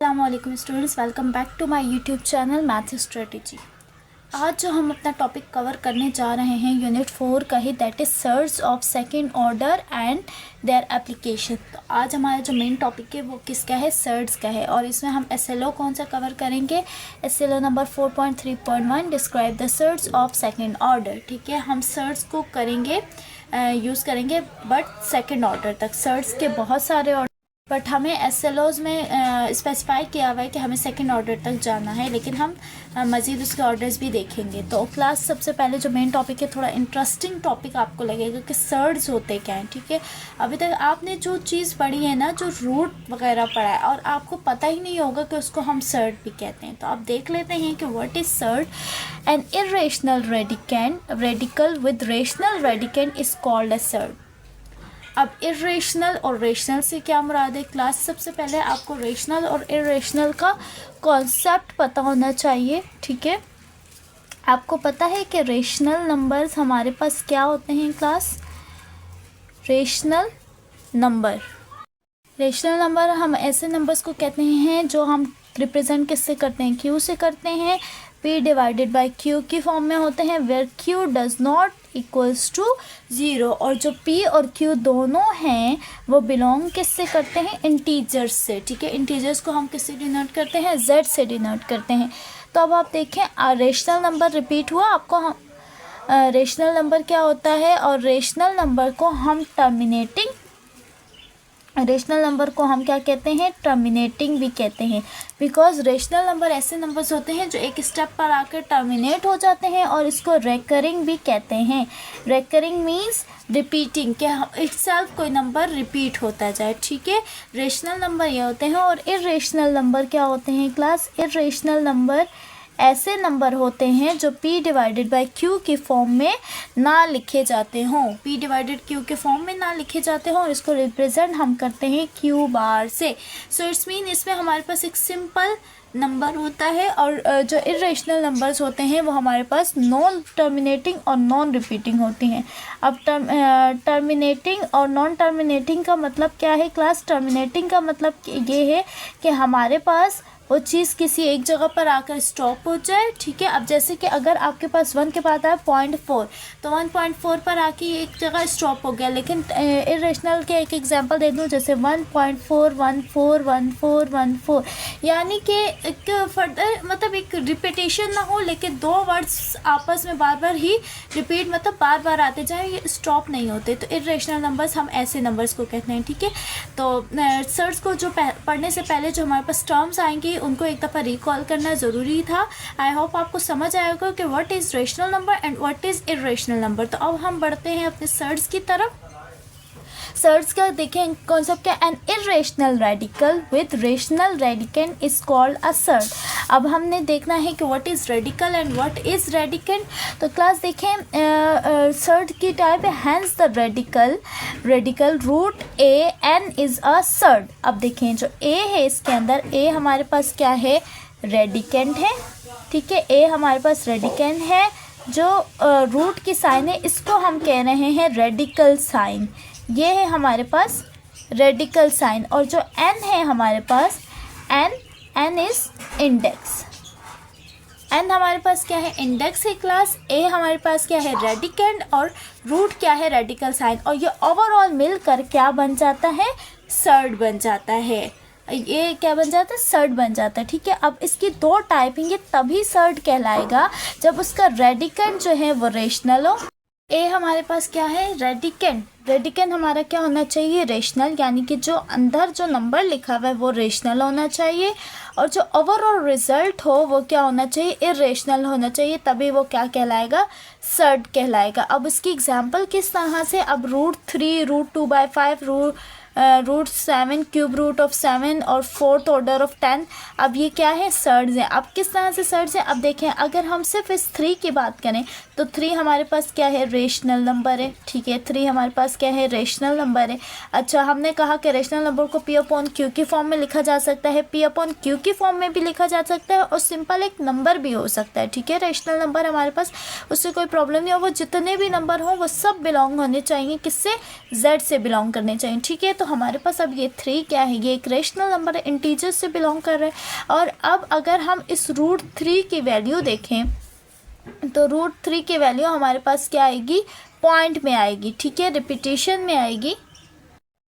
अस्सलामुअलैकुम students, welcome back to my YouTube channel math strategy. आज जो हम अपना टॉपिक कवर करने जा रहे हैं यूनिट 4 का ही, that is thirds of second order and their application. तो आज हमारा जो मेन टॉपिक है वो किसका है, सर्ड्स का है। और इसमें हम एसएलओ कौन सा कवर करेंगे, SLO number 4.3.1 describe the surds of second order. ठीक है, हम सर्ड्स को करेंगे यूज़ करेंगे बट सेकंड ऑर्डर तक। सर्ड्स के बहुत सारे ऑर्डर, बट हमें एसएलओज़ में स्पेसिफाई किया हुआ है कि हमें सेकंड ऑर्डर तक जाना है, लेकिन हम मज़ीद उसके ऑर्डर्स भी देखेंगे। तो क्लास सबसे पहले जो मेन टॉपिक है, थोड़ा इंटरेस्टिंग टॉपिक आपको लगेगा कि सर्ड्स होते क्या हैं। ठीक है, अभी तक आपने जो चीज़ पढ़ी है ना, जो रूट वगैरह पढ़ा है, और आपको पता ही नहीं होगा कि उसको हम सर्ड भी कहते हैं। तो आप देख लेते हैं कि what is surd. N irrational radical with rational radicand is called a surd. अब इर्रेशनल और रेशनल से क्या मुराद है क्लास, सबसे पहले आपको रेशनल और इर्रेशनल का कॉन्सेप्ट पता होना चाहिए। ठीक है, आपको पता है कि रेशनल नंबर्स हमारे पास क्या होते हैं क्लास, रेशनल नंबर हम ऐसे नंबर्स को कहते हैं जो हम रिप्रेजेंट किससे करते हैं, क्यू से करते हैं। p डिवाइडेड बाई क्यू की फॉर्म में होते हैं, where q does not equals to 0। और जो p और q दोनों हैं वो बिलोंग किससे करते हैं, इंटीजर्स से। ठीक है, इंटीजर्स को हम किससे डिनोट करते हैं, z से डिनोट करते हैं। तो अब आप देखें, रेशनल नंबर रिपीट हुआ आपको, हम रेशनल नंबर क्या होता है, और रेशनल नंबर को हम क्या कहते हैं, टर्मिनेटिंग भी कहते हैं। बिकॉज रेशनल नंबर ऐसे नंबर्स होते हैं जो एक स्टेप पर आकर टर्मिनेट हो जाते हैं, और इसको रेकरिंग भी कहते हैं। रेकरिंग मीन्स रिपीटिंग, कि इटसेल्फ कोई नंबर रिपीट होता जाए। ठीक है, रेशनल नंबर ये होते हैं। और इर्रेशनल नंबर क्या होते हैं क्लास, इर्रेशनल नंबर ऐसे नंबर होते हैं जो p डिवाइडेड बाई q की फॉर्म में ना लिखे जाते हों, p डिवाइडेड q के फॉर्म में ना लिखे जाते हों, और इसको रिप्रेजेंट हम करते हैं q बार से। सो इट्स मीन इसमें हमारे पास एक सिंपल नंबर होता है, और जो इर्रेशनल नंबर्स होते हैं वो हमारे पास नॉन टर्मिनेटिंग और नॉन रिपीटिंग होती हैं। अब टर्मिनेटिंग और नॉन टर्मिनेटिंग का मतलब क्या है क्लास, टर्मिनेटिंग का मतलब ये है कि हमारे पास वो चीज़ किसी एक जगह पर आकर स्टॉप हो जाए। ठीक है, अब जैसे कि अगर आपके पास 1 के बाद आया 0.4, तो 1.4 पर आके एक जगह स्टॉप हो गया। लेकिन इर्रेशनल के एक एग्जांपल दे दूँ, जैसे 1.4141414, यानी कि एक फर्दर मतलब एक रिपीटेशन ना हो, लेकिन दो वर्ड्स आपस में बार बार ही रिपीट, मतलब बार बार आते जाए, ये स्टॉप नहीं होते। तो इर्रेशनल नंबर्स हम ऐसे नंबर्स को कहते हैं। ठीक है, तो सर्च को जो पढ़ने से पहले जो हमारे पास टर्म्स आएंगी उनको एक दफ़ा रिकॉल करना ज़रूरी था। आई होप आपको समझ आएगा कि what is rational number and what is irrational number. तो अब हम बढ़ते हैं अपने सर्ड्स की तरफ। सर्ड्स का देखें कॉन्सेप्ट क्या, an irrational radical with rational radicand is called a surd. अब हमने देखना है कि what is radical and what is radicand. तो क्लास देखें, सर्ड की टाइप है, hence the radical root a n is a surd. अब देखें, जो ए है इसके अंदर, ए हमारे पास क्या है, रेडिकेंड है। ठीक है, ए हमारे पास रेडिकेंड है। जो रूट की साइन है इसको हम कह रहे हैं रेडिकल साइन, ये है हमारे पास रेडिकल साइन। और जो n है हमारे पास, n इज़ इंडेक्स, n हमारे पास क्या है, इंडेक्स है क्लास। a हमारे पास क्या है, रेडिकेंड, और रूट क्या है, रेडिकल साइन। और ये ओवरऑल मिलकर क्या बन जाता है, सर्ड बन जाता है। ये क्या बन जाता है, सर्ड बन जाता है। ठीक है, अब इसकी दो टाइप हैं, ये तभी सर्ड कहलाएगा जब उसका रेडिकेंड जो है वो रेशनल हो। ए हमारे पास क्या है, रेडिकेंड हमारा क्या होना चाहिए, रेशनल, यानी कि जो अंदर जो नंबर लिखा हुआ है वो रेशनल होना चाहिए, और जो ओवरऑल रिजल्ट हो वो क्या होना चाहिए, इर्रेशनल होना चाहिए। तभी वो क्या कहलाएगा, सर्ड कहलाएगा। अब उसकी एग्जांपल किस तरह से, अब √3, √2/5, √7, क्यूब रूट ऑफ 7 और 4th ऑर्डर ऑफ 10, अब ये क्या है, सर्ड्स हैं। अब किस तरह से सर्ड्स हैं, अब देखें, अगर हम सिर्फ इस 3 की बात करें तो 3 हमारे पास क्या है, रेशनल नंबर है। ठीक है, 3 हमारे पास क्या है, रेशनल नंबर है। अच्छा, हमने कहा कि रेशनल नंबर को P अपॉन Q की फॉर्म में लिखा जा सकता है, P अपॉन Q की फॉर्म में भी लिखा जा सकता है, और सिंपल एक नंबर भी हो सकता है। ठीक है, रेशनल नंबर हमारे पास, उससे कोई प्रॉब्लम नहीं हो। वो जितने भी नंबर हों वो सब बिलोंग होने चाहिए, किससे, Z से बिलोंग करने चाहिए। ठीक है, तो हमारे पास अब ये 3 क्या है, ये एक रेशनल नंबर है, इंटीजर्स से बिलोंग कर रहा है। और अब अगर हम इस √3 की वैल्यू देखें तो √3 की वैल्यू हमारे पास क्या आएगी, पॉइंट में आएगी। ठीक है, रिपीटेशन में आएगी।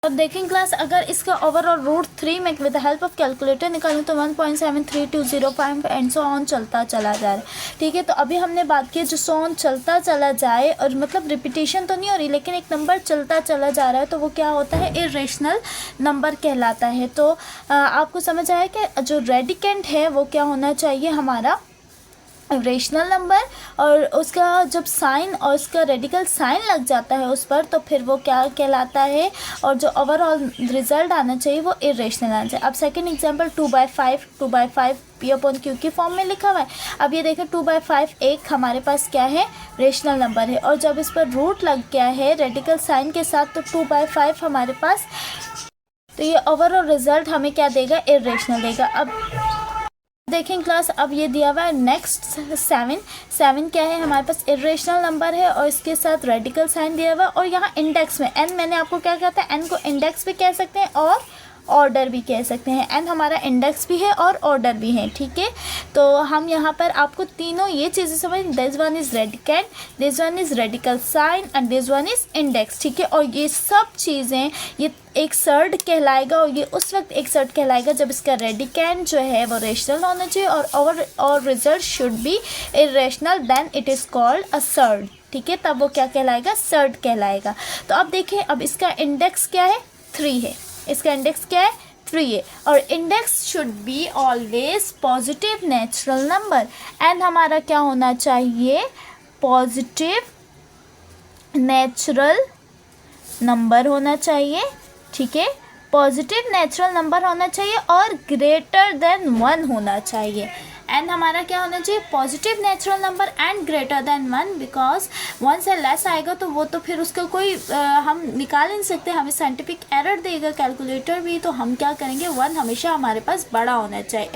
अब देखें क्लास, अगर इसका ओवरऑल √3 में with the help of calculator निकालूँ तो 1.73205 एंड सो ऑन चलता चला जा रहा है। ठीक है, तो अभी हमने बात की जो सो ऑन चलता चला जाए, और मतलब रिपीटेशन तो नहीं हो रही लेकिन एक नंबर चलता चला जा रहा है, तो वो क्या होता है, इर्रेशनल नंबर कहलाता है। तो आपको समझ आया कि जो रेडिकेंट है वो क्या होना चाहिए, हमारा रेशनल नंबर, और उसका जब साइन और उसका रेडिकल साइन लग जाता है उस पर, तो फिर वो क्या कहलाता है, और जो ओवरऑल रिजल्ट आना चाहिए वो इरेशनल आना चाहिए। अब second example 2/5 P upon Q की फॉर्म में लिखा हुआ है। अब ये देखें 2/5 एक हमारे पास क्या है, रेशनल नंबर है, और जब इस पर रूट लग गया है रेडिकल साइन के साथ, तो 2/5 हमारे पास, तो ये ओवरऑल रिजल्ट हमें क्या देगा, इरेशनल देगा। अब देखें क्लास, अब ये दिया हुआ है नेक्स्ट 7 क्या है, हमारे पास इरेशनल नंबर है और इसके साथ रेडिकल साइन दिया हुआ है, और यहाँ इंडेक्स में n, मैंने आपको क्या कहता है, n को इंडेक्स भी कह सकते हैं और ऑर्डर भी कह सकते हैं। n हमारा इंडेक्स भी है और ऑर्डर भी है। ठीक है, तो हम यहाँ पर आपको तीनों ये चीज़ें समझ, this one is radicand, this one is radical sign and this one is index. ठीक है, और ये सब चीज़ें, ये एक सर्ड कहलाएगा, और ये उस वक्त एक सर्ड कहलाएगा जब इसका रेडिकेंट जो है वो रेशनल होना चाहिए, और result should be irrational, then it is called a surd. ठीक है, तब वो क्या कहलाएगा, सर्ड कहलाएगा। तो अब देखें, अब इसका इंडेक्स क्या है, 3 है, इसका इंडेक्स क्या है, 3 है, और index should be always positive natural number, and हमारा क्या होना चाहिए, पॉजिटिव नेचुरल नंबर होना चाहिए। ठीक है, पॉजिटिव नेचुरल नंबर होना चाहिए और ग्रेटर देन 1 होना चाहिए। एंड हमारा क्या होना चाहिए, positive natural number and greater than 1, because 1 से लेस आएगा तो वो तो फिर उसका कोई हम निकाल नहीं सकते, हमें साइंटिफिक एरर देगा कैलकुलेटर भी। तो हम क्या करेंगे, 1 हमेशा हमारे पास बड़ा होना चाहिए,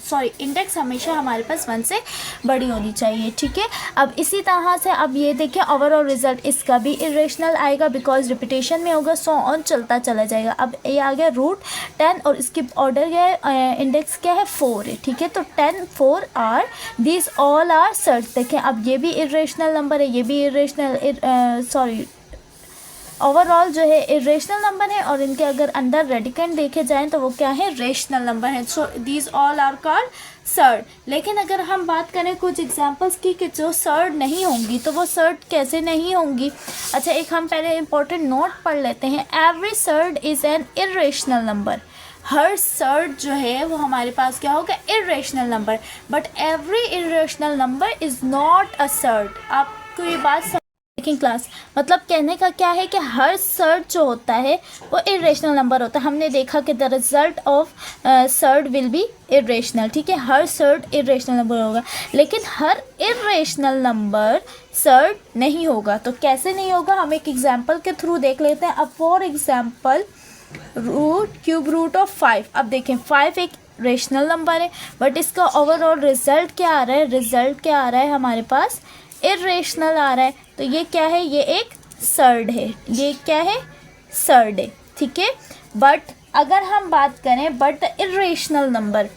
सॉरी इंडेक्स हमेशा हमारे पास 1 से बड़ी होनी चाहिए। ठीक है, अब इसी तरह से अब ये देखें ओवरऑल रिजल्ट इसका भी इरेशनल आएगा, बिकॉज रिपीटेशन में होगा, सो ऑन चलता चला जाएगा। अब ये आ गया √10 और इसकी ऑर्डर क्या है, इंडेक्स क्या है, 4 है। ठीक है, तो 10 4 are, this all are surd. देखें, अब ये भी इरेशनल नंबर है, ये भी इरेशनल, सॉरी ओवरऑल जो है इरेशनल नंबर है, और इनके अगर अंदर रेडिकेंट देखे जाएं तो वो क्या है, रेशनल नंबर है। So these all are called surd. लेकिन अगर हम बात करें कुछ एग्जांपल्स की कि जो सर्ड नहीं होंगी, तो वो सर्ड कैसे नहीं होंगी। अच्छा, एक हम पहले इंपॉर्टेंट नोट पढ़ लेते हैं, every surd is an irrational number. Her surd जो है वो हमारे पास क्या होगा, irrational number, but every irrational number is not a surd. आपको ये बात सेकंड क्लास, मतलब कहने का क्या है कि हर सर्ड जो होता है वो इरेशनल नंबर होता है। हमने देखा कि the result of surd will be irrational. ठीक है, हर सर्ड इरेशनल नंबर होगा, लेकिन हर इरेशनल नंबर सर्ड नहीं होगा। तो कैसे नहीं होगा, हम एक एग्जाम्पल के थ्रू देख लेते हैं। अब for example cube root of 5। अब देखें 5 एक रेशनल नंबर है, बट इसका ओवरऑल रिजल्ट क्या आ रहा है, रिजल्ट क्या आ रहा है हमारे पास, इरेशनल आ रहा है। तो ये क्या है, ये एक सर्ड है, ये क्या है, सर्ड है। ठीक है, बट अगर हम बात करें बट द इरेशनल नंबर,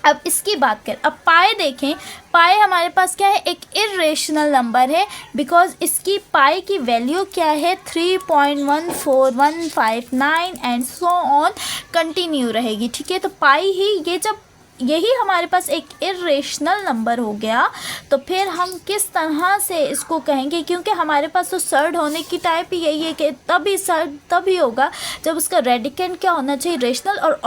अब इसकी बात करें, अब पाई देखें, पाई हमारे पास क्या है, एक इरेशनल नंबर है, बिकॉज इसकी पाई की वैल्यू क्या है, 3.14159 एंड सो ऑन कंटिन्यू रहेगी। ठीक है, तो पाई ही, ये जब यही हमारे पास एक इरेशनल नंबर हो गया, तो फिर हम किस तरह से इसको कहेंगे, क्योंकि हमारे पास तो सर्ड होने की टाइप ही यही है कि तभी सर्ड तभी होगा जब उसका रेडिकेंट क्या होना चाहिए, रेशनल, और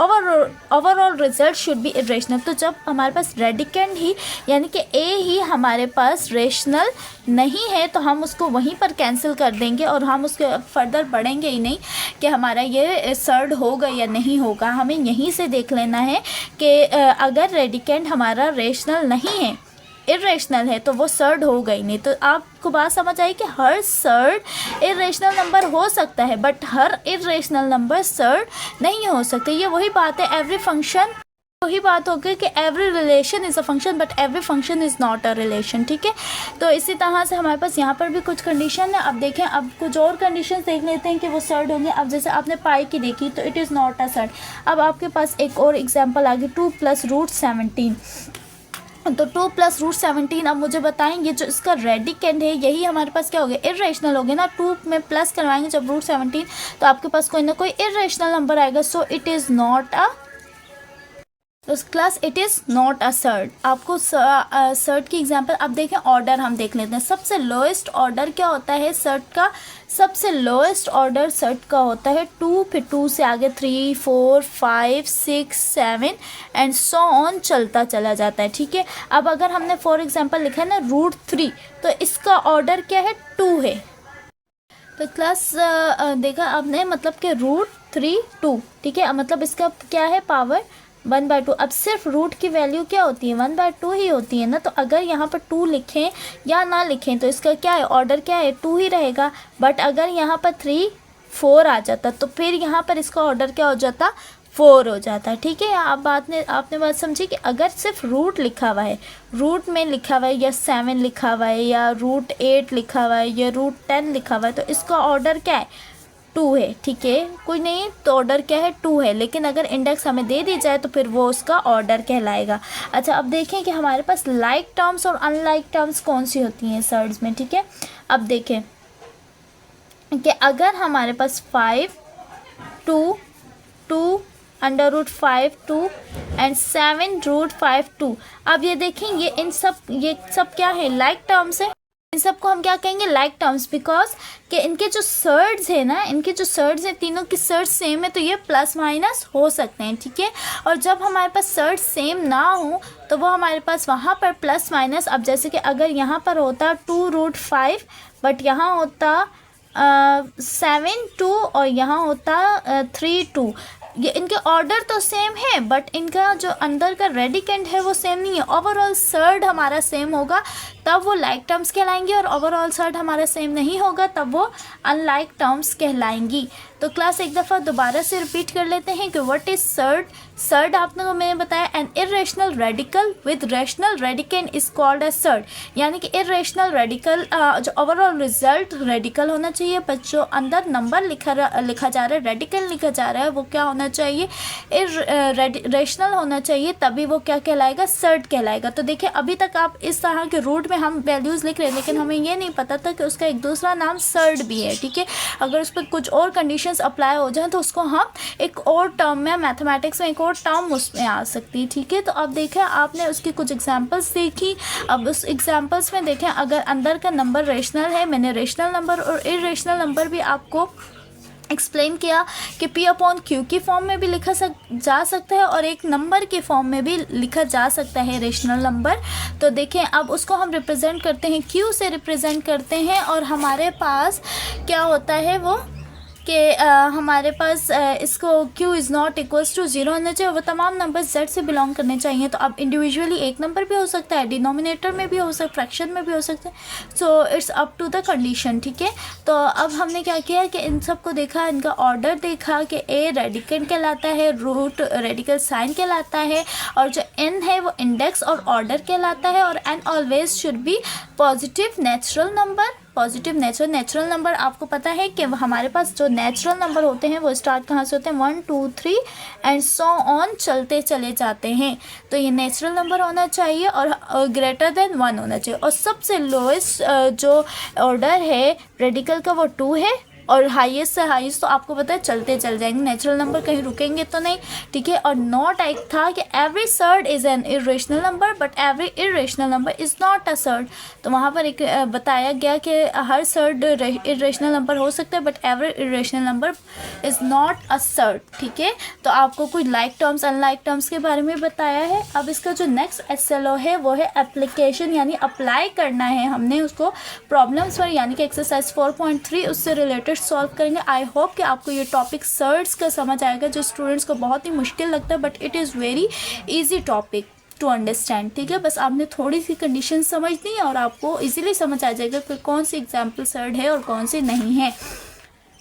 overall result should be irrational. तो जब हमारे पास रेडिकेंट ही यानी कि ए ही हमारे पास रेशनल नहीं है, तो हम उसको वहीं पर कैंसिल कर देंगे और हम उसके फर्दर बढ़ेंगे ही नहीं कि हमारा ये सर्ड होगा या नहीं होगा। हमें यहीं से देख लेना है कि अगर रेडिकेंट हमारा रेशनल नहीं है इरेशनल है तो वो सर्ड होगा ही नहीं। तो आपको बात समझ आई कि हर सर्ड इरेशनल नंबर हो सकता है but her irrational number surd नहीं हो सकते। ये वही बात है, एवरी फंक्शन, वही बात होगी कि every relation is a function but every function is not a relation. ठीक है, तो इसी तरह से हमारे पास यहाँ पर भी कुछ कंडीशन है। अब देखें, अब कुछ और कंडीशन देख लेते हैं कि वो सर्ड होंगे। अब जैसे आपने पाई की देखी तो it is not a surd. अब आपके पास एक और एग्जांपल आ गई, 2 + √17। तो 2 + √17, अब मुझे बताएं ये जो इसका रेडिकेंड है यही हमारे पास क्या हो गया, इरेशनल हो गया ना। 2 में प्लस करवाएंगे जब √17 तो आपके पास कोई ना कोई इरेशनल नंबर आएगा। So it is not a class, it is not a surd. आपको सर्ड की एग्जांपल अब देखें, ऑर्डर हम देख लेते हैं। सबसे लोएस्ट ऑर्डर क्या होता है सर्ड का, सबसे लोएस्ट ऑर्डर सर्ड का होता है 2, फिर 2 से आगे 3, 4, 5, 6, 7 एंड सो ऑन चलता चला जाता है। ठीक है, अब अगर हमने फॉर एग्जांपल लिखा है ना √3 तो इसका ऑर्डर क्या है, 2 है। तो क्लास देखा आपने, मतलब कि √3 2, ठीक है, मतलब इसका क्या है, पावर 1/2। अब सिर्फ रूट की वैल्यू क्या होती है, 1/2 ही होती है ना। तो अगर यहाँ पर 2 लिखें या ना लिखें तो इसका क्या है, ऑर्डर क्या है, 2 ही रहेगा। बट अगर यहाँ पर 3, 4 आ जाता तो फिर यहाँ पर इसका ऑर्डर क्या हो जाता, 4 हो जाता। ठीक है, आप आपने बात समझी कि अगर सिर्फ रूट लिखा हुआ है, रूट में लिखा हुआ है या 7 लिखा हुआ है या √8 लिखा हुआ है या √10 लिखा हुआ है तो इसका ऑर्डर क्या है, 2 है। ठीक है, कोई नहीं तो ऑर्डर क्या है, 2 है। लेकिन अगर इंडेक्स हमें दे दी जाए तो फिर वो उसका ऑर्डर कहलाएगा। अच्छा, अब देखें कि हमारे पास लाइक टर्म्स और अनलाइक टर्म्स कौन सी होती हैं सर्ड्स में। ठीक है, अब देखें कि अगर हमारे पास 5, 2, 2 √5 2 एंड 7 √5 2, अब ये देखें ये सब क्या है, लाइक टर्म्स है। इन सबको हम क्या कहेंगे, लाइक टर्म्स, बिकॉज कि इनके जो सर्ड्स है ना, इनके जो सर्ड्स हैं तीनों की सर्ड्स सेम है तो ये प्लस माइनस हो सकते हैं। ठीक है, और जब हमारे पास सर्ड्स सेम ना हो तो वो हमारे पास वहाँ पर प्लस माइनस, अब जैसे कि अगर यहाँ पर होता 2 √5 बट यहाँ होता 7 2 और यहाँ होता 3 2, ये इनके ऑर्डर तो सेम है बट इनका जो अंदर का रेडिकेंड है वो सेम नहीं है। ओवरऑल सर्ड हमारा सेम होगा तब वो लाइक टर्म्स कहलाएंगी और ओवरऑल सर्ड हमारा सेम नहीं होगा तब वो अनलाइक टर्म्स कहलाएंगी। तो क्लास एक दफ़ा दोबारा से रिपीट कर लेते हैं कि व्हाट इज़ सर्ड। सर्ड आपने को मैंने बताया, an irrational radical with rational radicand is called as surd. यानी कि इरेशनल रेडिकल जो ओवरऑल रिजल्ट रेडिकल होना चाहिए बट जो अंदर नंबर लिखा जा रहा है, रेडिकल लिखा जा रहा है, वो क्या होना चाहिए, रेशनल होना चाहिए, तभी वो क्या कहलाएगा, सर्ड कहलाएगा। तो देखिए अभी तक आप इस तरह के रूट में हम वैल्यूज़ लिख रहे हैं लेकिन हमें ये नहीं पता था कि उसका एक दूसरा नाम सर्ड भी है। ठीक है, अगर उस पर कुछ और कंडीशंस अप्लाई हो जाएं तो उसको हम एक और टर्म में, मैथमेटिक्स में एक और टर्म उसमें आ सकती है। ठीक है, तो अब देखें आपने उसकी कुछ एग्जांपल्स देखी। अब उस एग्जांपल्स में देखें अगर अंदर का नंबर रेशनल है, मैंने रेशनल नंबर और इरेशनल नंबर भी आपको एक्सप्लेन किया कि P/Q की फॉर्म में भी लिखा जा सकता है और एक नंबर के फॉर्म में भी लिखा जा सकता है रेशनल नंबर। तो देखें अब उसको हम रिप्रेजेंट करते हैं, Q से रिप्रेजेंट करते हैं और हमारे पास क्या होता है वो कि हमारे पास इसको Q is not equals to 0 होना चाहिए, वो तमाम नंबर Z से बिलोंग करने चाहिए। तो अब इंडिविजुअली एक नंबर भी हो सकता है, डिनोमिनेटर में भी हो सकता है, फ्रैक्शन में भी हो सकता है। So it's up to the condition. ठीक है, तो अब हमने क्या किया कि इन सबको देखा, इनका ऑर्डर देखा कि A रेडिकेंड कहलाता है, रूट रेडिकल साइन कहलाता है और जो N है वो इंडेक्स और ऑर्डर कहलाता है और N always should be positive natural number. Positive natural number आपको पता है कि हमारे पास जो नेचुरल नंबर होते हैं वो स्टार्ट कहाँ से होते हैं, 1 2 3 एंड सो ऑन चलते चले जाते हैं। तो ये नेचुरल नंबर होना चाहिए और ग्रेटर देन 1 होना चाहिए। और सबसे लोएस्ट जो ऑर्डर है रेडिकल का वो 2 है और हाईएस्ट से हाईएस्ट तो आपको पता है चलते चल जाएंगे, नेचुरल नंबर कहीं रुकेंगे तो नहीं। ठीक है, और नॉट एक था कि every surd is an irrational number but every irrational number is not a surd. तो वहाँ पर एक बताया गया कि हर सर्ड इरेशनल नंबर हो सकता है but every irrational number is not a surd. ठीक है, तो आपको कुछ लाइक टर्म्स अनलाइक टर्म्स के बारे में बताया है। अब इसका जो नेक्स्ट SLO है वो है एप्लीकेशन, यानी अप्लाई करना है हमने उसको प्रॉब्लम्स पर, यानी कि एक्सरसाइज 4.3 उससे रिलेटेड सॉल्व करेंगे। आई होप कि आपको ये टॉपिक सर्ड्स का समझ आएगा जो स्टूडेंट्स को बहुत ही मुश्किल लगता है but it is very easy topic. To understand. ठीक है, बस आपने थोड़ी सी कंडीशन समझनी है और आपको इजीली समझ आ जाएगा कि कौन सी एग्जाम्पल सर्ड है और कौन सी नहीं है।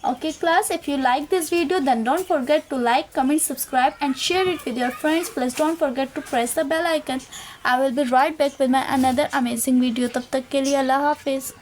Okay class, if you like this video then don't forget to like, comment, subscribe and share it with your friends. Plus don't forget to press the bell icon. I will be right back with my another amazing video. तब तक के लिए अल्लाह हाफिज़।